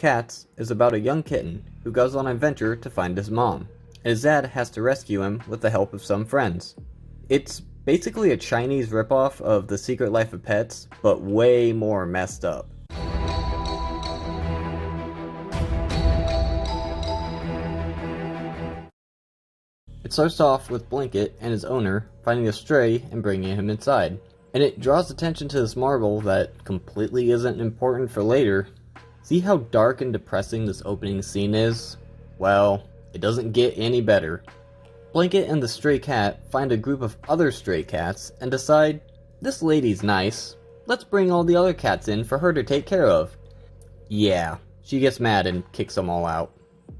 Cats is about a young kitten who goes on an adventure to find his mom, and his dad has to rescue him with the help of some friends. It's basically a Chinese ripoff of The Secret Life of Pets, but way more messed up. It starts off with Blanket and his owner finding a stray and bringing him inside, and it draws attention to this marble that completely isn't important for later. See how dark and depressing this opening scene is? Well, it doesn't get any better. Blanket and the stray cat find a group of other stray cats and decide, this lady's nice, let's bring all the other cats in for her to take care of. Yeah, she gets mad and kicks them all out.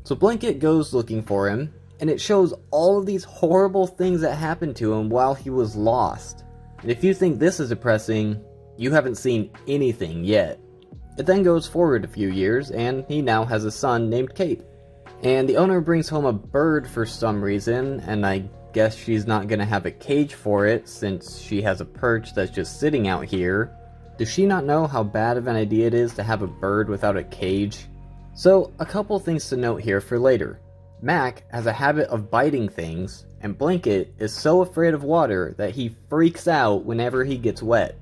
So Blanket goes looking for him, and it shows all of these horrible things that happened to him while he was lost. And if you think this is depressing, you haven't seen anything yet. It then goes forward a few years, and he now has a son named Kate. And the owner brings home a bird for some reason, and I guess she's not gonna have a cage for it since she has a perch that's just sitting out here. Does she not know how bad of an idea it is to have a bird without a cage? So, a couple things to note here for later. Mac has a habit of biting things, and Blanket is so afraid of water that he freaks out whenever he gets wet.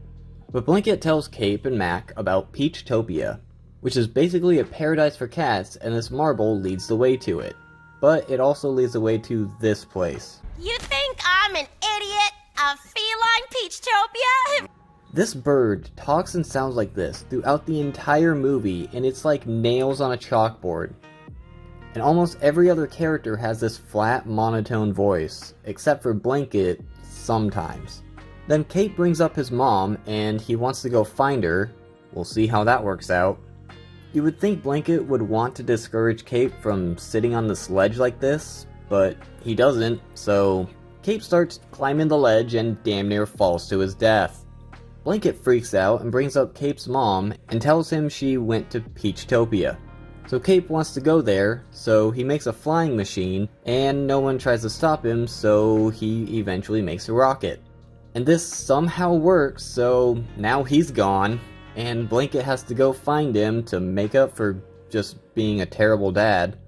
But Blanket tells Cape and Mac about Peachtopia, which is basically a paradise for cats, and this marble leads the way to it. But it also leads the way to this place. You think I'm an idiot? A feline Peachtopia? This bird talks and sounds like this throughout the entire movie, and it's like nails on a chalkboard. And almost every other character has this flat, monotone voice, except for Blanket sometimes. Then Kate brings up his mom, and he wants to go find her. We'll see how that works out. You would think Blanket would want to discourage Kate from sitting on the ledge like this, but he doesn't, so Kate starts climbing the ledge and damn near falls to his death. Blanket freaks out and brings up Kate's mom and tells him she went to Peachtopia. So Kate wants to go there, so he makes a flying machine, and no one tries to stop him, so he eventually makes a rocket. And this somehow works, so now he's gone, and Blanket has to go find him to make up for just being a terrible dad.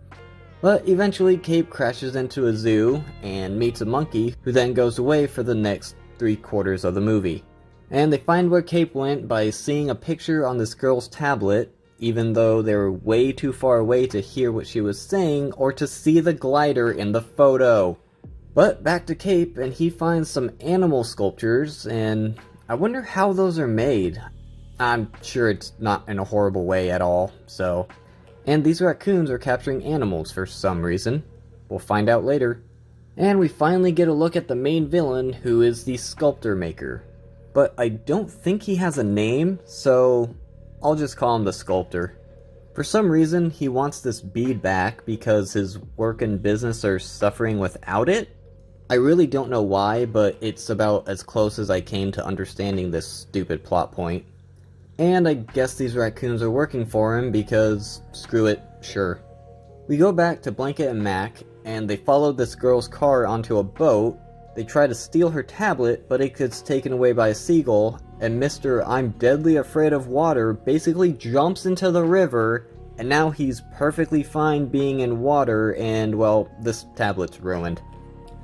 But eventually Cape crashes into a zoo and meets a monkey who then goes away for the next 3/4 of the movie. And they find where Cape went by seeing a picture on this girl's tablet, even though they were way too far away to hear what she was saying or to see the glider in the photo. But back to Cape, and he finds some animal sculptures, and I wonder how those are made. I'm sure it's not in a horrible way at all, so. And these raccoons are capturing animals for some reason. We'll find out later. And we finally get a look at the main villain, who is the sculptor maker. But I don't think he has a name, so I'll just call him the sculptor. For some reason, he wants this bead back because his work and business are suffering without it. I really don't know why, but it's about as close as I came to understanding this stupid plot point. And I guess these raccoons are working for him because, screw it, sure. We go back to Blanket and Mac, and they follow this girl's car onto a boat. They try to steal her tablet, but it gets taken away by a seagull, and Mr. I'm deadly afraid of water basically jumps into the river, and now he's perfectly fine being in water, and well, this tablet's ruined.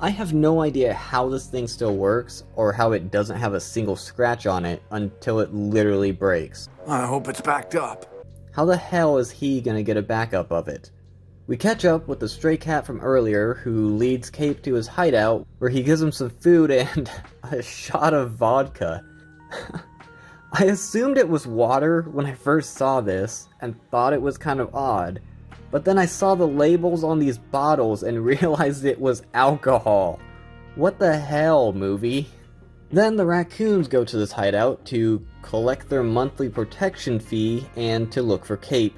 I have no idea how this thing still works, or how it doesn't have a single scratch on it until it literally breaks. I hope it's backed up. How the hell is he gonna get a backup of it? We catch up with the stray cat from earlier, who leads Cape to his hideout, where he gives him some food and a shot of vodka. I assumed it was water when I first saw this, and thought it was kind of odd. But then I saw the labels on these bottles and realized it was alcohol. What the hell, movie? Then the raccoons go to this hideout to collect their monthly protection fee and to look for Cape.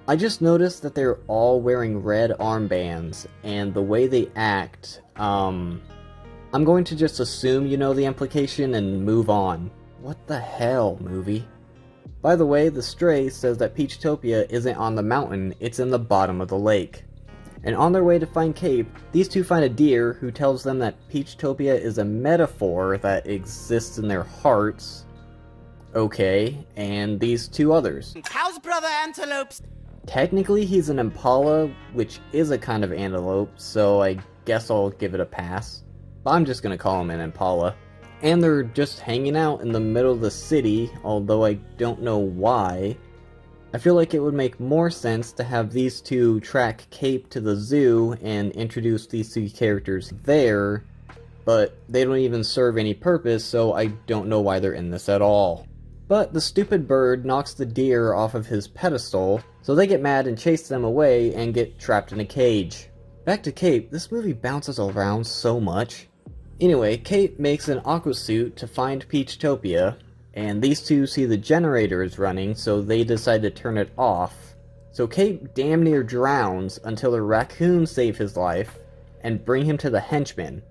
I just noticed that they're all wearing red armbands, and the way they act, I'm going to just assume you know the implication and move on. What the hell, movie? By the way, the stray says that Peachtopia isn't on the mountain, it's in the bottom of the lake. And on their way to find Cape, these two find a deer who tells them that Peachtopia is a metaphor that exists in their hearts. Okay, and these two others. How's Brother Antelope's? Technically he's an impala, which is a kind of antelope, so I guess I'll give it a pass. But I'm just gonna call him an impala. And they're just hanging out in the middle of the city, although I don't know why. I feel like it would make more sense to have these two track Cape to the zoo and introduce these two characters there, but they don't even serve any purpose, so I don't know why they're in this at all. But the stupid bird knocks the deer off of his pedestal, so they get mad and chase them away and get trapped in a cage. Back to Cape, this movie bounces around so much. Anyway, Cape makes an aqua suit to find Peachtopia, and these two see the generator is running, so they decide to turn it off. So Cape damn near drowns until the raccoons save his life and bring him to the henchmen.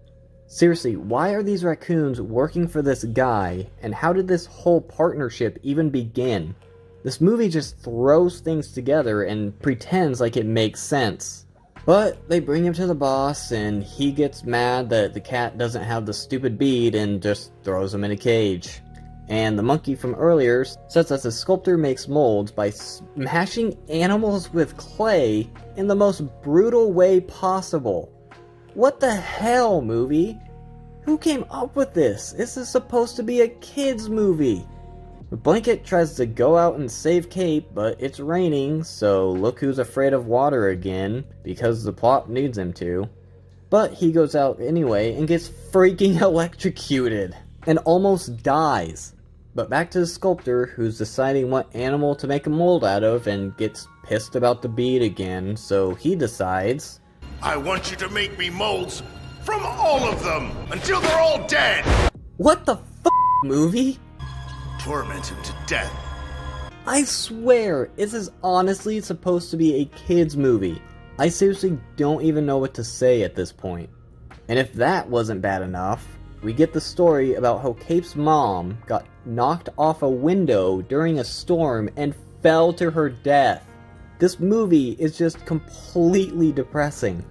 Seriously, why are these raccoons working for this guy, and how did this whole partnership even begin? This movie just throws things together and pretends like it makes sense. But they bring him to the boss, and he gets mad that the cat doesn't have the stupid bead and just throws him in a cage. And the monkey from earlier says that the sculptor makes molds by smashing animals with clay in the most brutal way possible. What the hell, movie? Who came up with this? This is supposed to be a kid's movie. Blanket tries to go out and save Cape, but it's raining, so look who's afraid of water again, because the plot needs him to. But he goes out anyway and gets freaking electrocuted, and almost dies. But back to the sculptor, who's deciding what animal to make a mold out of, and gets pissed about the bead again, so he decides, I want you to make me molds from all of them until they're all dead! What the f***, movie? Torment him to death. I swear, this is honestly supposed to be a kid's movie. I seriously don't even know what to say at this point. And if that wasn't bad enough, we get the story about how Cape's mom got knocked off a window during a storm and fell to her death. This movie is just completely depressing.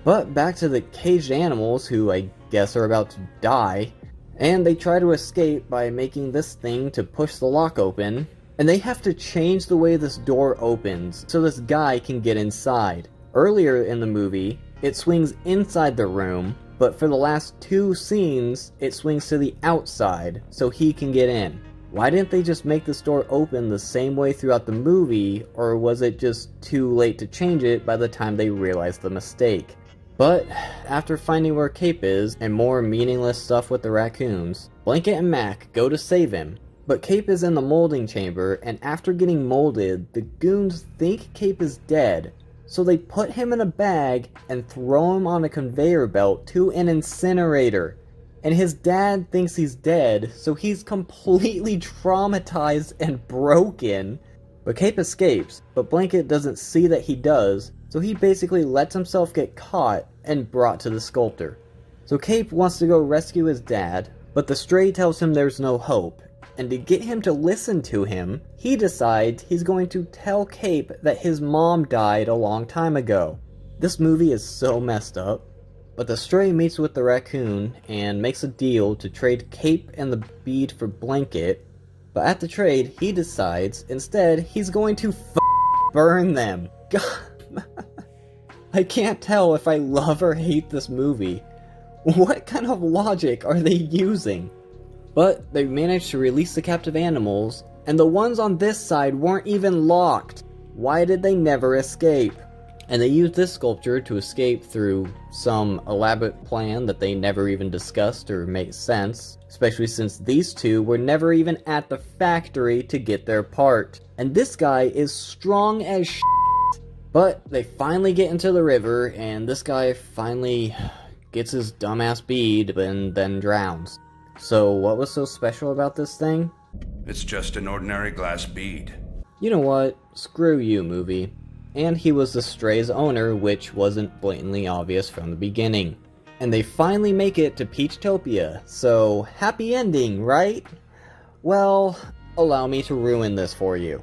But back to the caged animals, who I guess are about to die, and they try to escape by making this thing to push the lock open, and they have to change the way this door opens so this guy can get inside. Earlier in the movie, it swings inside the room, but for the last two scenes, it swings to the outside so he can get in. Why didn't they just make this door open the same way throughout the movie, or was it just too late to change it by the time they realized the mistake? But after finding where Cape is, and more meaningless stuff with the raccoons, Blanket and Mac go to save him. But Cape is in the molding chamber, and after getting molded, the goons think Cape is dead, so they put him in a bag and throw him on a conveyor belt to an incinerator. And his dad thinks he's dead, so he's completely traumatized and broken. But Cape escapes, but Blanket doesn't see that he does, so he basically lets himself get caught and brought to the sculptor. So Cape wants to go rescue his dad, but the stray tells him there's no hope, and to get him to listen to him, he decides he's going to tell Cape that his mom died a long time ago. This movie is so messed up, but the stray meets with the raccoon and makes a deal to trade Cape and the bead for Blanket, but at the trade, he decides instead he's going to burn them. God. I can't tell if I love or hate this movie. What kind of logic are they using? But they managed to release the captive animals, and the ones on this side weren't even locked. Why did they never escape? And they used this sculpture to escape through some elaborate plan that they never even discussed or made sense, especially since these two were never even at the factory to get their part. And this guy is strong as shit. But they finally get into the river, and this guy finally gets his dumbass bead and then drowns. So what was so special about this thing? It's just an ordinary glass bead. You know what? Screw you, movie. And he was the stray's owner, which wasn't blatantly obvious from the beginning. And they finally make it to Peachtopia, so happy ending, right? Well, allow me to ruin this for you.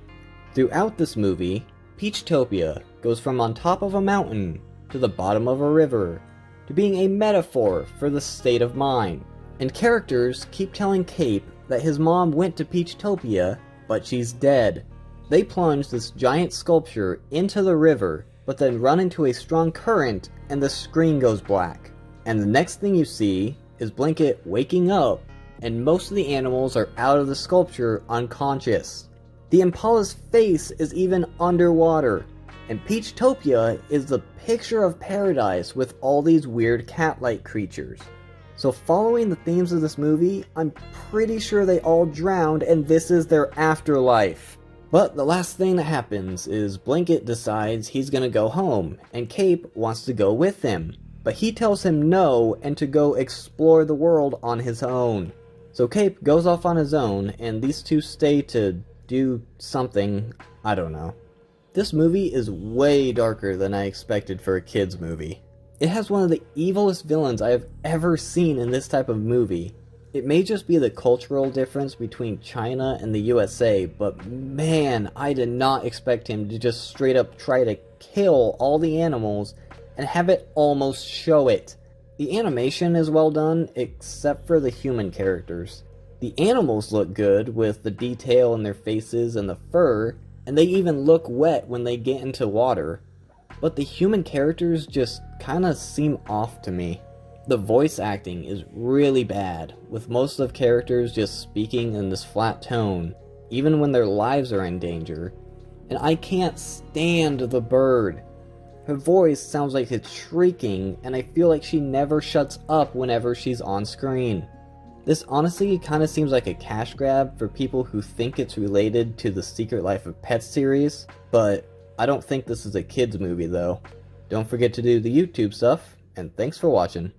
Throughout this movie, Peachtopia goes from on top of a mountain to the bottom of a river to being a metaphor for the state of mind. And characters keep telling Cape that his mom went to Peachtopia, but she's dead. They plunge this giant sculpture into the river, but then run into a strong current and the screen goes black. And the next thing you see is Blanket waking up, and most of the animals are out of the sculpture unconscious. The impala's face is even underwater, and Peachtopia is the picture of paradise with all these weird cat-like creatures. So following the themes of this movie, I'm pretty sure they all drowned and this is their afterlife. But the last thing that happens is Blanket decides he's gonna go home, and Cape wants to go with him. But he tells him no and to go explore the world on his own. So Cape goes off on his own, and these two stay to do something, I don't know. This movie is way darker than I expected for a kids movie. It has one of the evilest villains I have ever seen in this type of movie. It may just be the cultural difference between China and the USA, but man, I did not expect him to just straight up try to kill all the animals and have it almost show it. The animation is well done, except for the human characters. The animals look good with the detail in their faces and the fur, and they even look wet when they get into water. But the human characters just kinda seem off to me. The voice acting is really bad, with most of the characters just speaking in this flat tone, even when their lives are in danger. And I can't stand the bird. Her voice sounds like it's shrieking, and I feel like she never shuts up whenever she's on screen. This honestly kinda seems like a cash grab for people who think it's related to the Secret Life of Pets series, but I don't think this is a kids movie though. Don't forget to do the YouTube stuff, and thanks for watching.